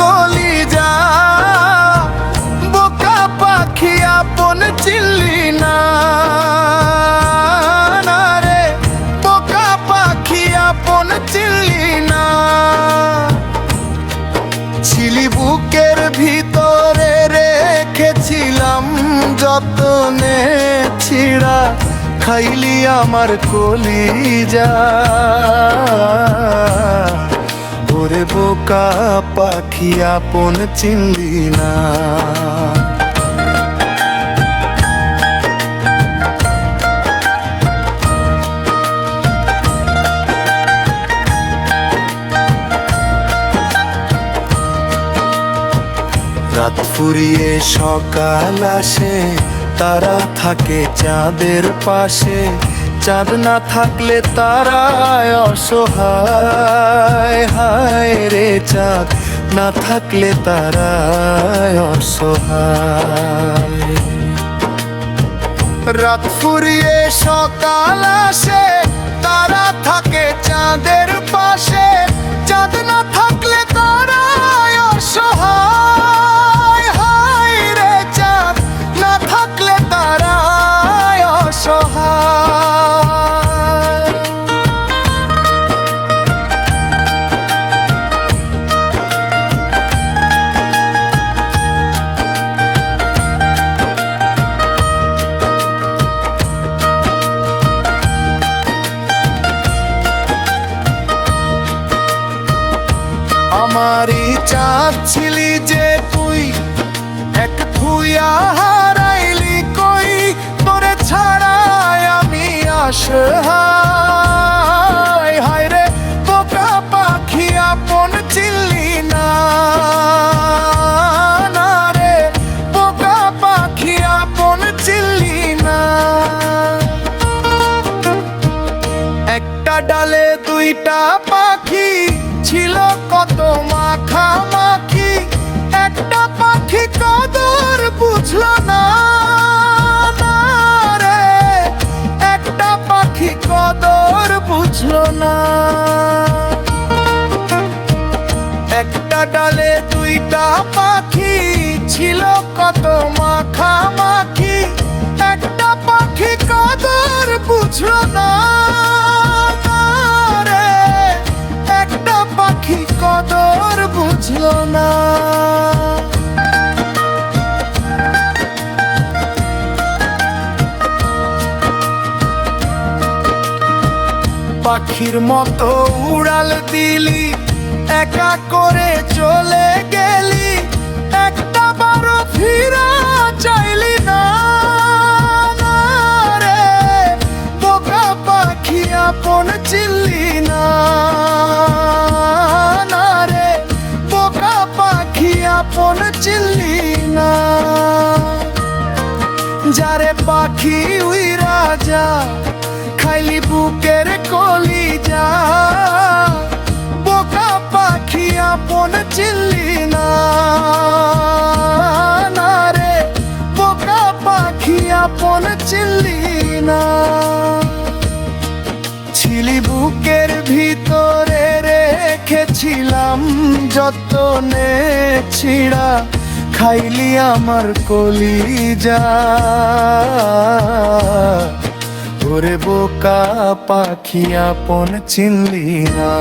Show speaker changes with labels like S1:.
S1: কলিজা, বোকা পাখি আপন চিনলি না রে, বোকা পাখি আপন চিনলি না। ছিলি বুকের ভিতরে রেখেছিলাম যতনে ছিড়া, খাইলি আমার কলিজা। ওরে বোকা পাখি আপন চিনলি না। রাত ফুরিয়ে সকাল আসে, তারা থাকে চাঁদের পাশে, চাঁদ না থাকলে তারায় অসহায়। হায় রে চাঁদ না থাকলে তারায় অসহায়। রাত ফুরিয়ে সকাল আসে, তারা থাকে চাঁদের পাশে, চাঁদ না থাকলে তারায় অসহায়। হায় রে চাঁদ না থাকলে তারায় অসহায়। আমারই চাঁদ ছিলি যে তুই, এক থুইয়া হারাইলি কই, তোরে ছাড়াই আমি অসহায়। হায় রে বোকা পাখি আপন চিনলি না রে, বোকা পাখি আপন চিনলি না। একটা ডালে দুইটা পাখি ছিল কত মাখামাখি, একটা পাখি কদর বুঝলো না রে, একটা পাখি কদর বুঝলো না। একটা ডালে দুইটা পাখি ছিল কত মাখামাখি, একটা পাখি কদর বুঝলো না রে, একটা পাখি কদর বুঝলো না। পাখির মতো উড়াল দিলি, একা করে চলে গেলি, একটা বারো ফিরা চাইলি না রে, বোকা পাখি আপন চিনলি না রে, বোকা পাখি আপন চিনলি না। যারে পাখি উইরা যা, খাইলি বুকের কলিজা, বোকা পাখি আপন চিনলি না রে, বোকা পাখি আপন চিনলি না। ছিলি বুকের ভিতরে রেখেছিলাম যতনে ছিড়া, খাইলি আমার কলিজা। ওরে বোকা পাখি আপন চিনলি না।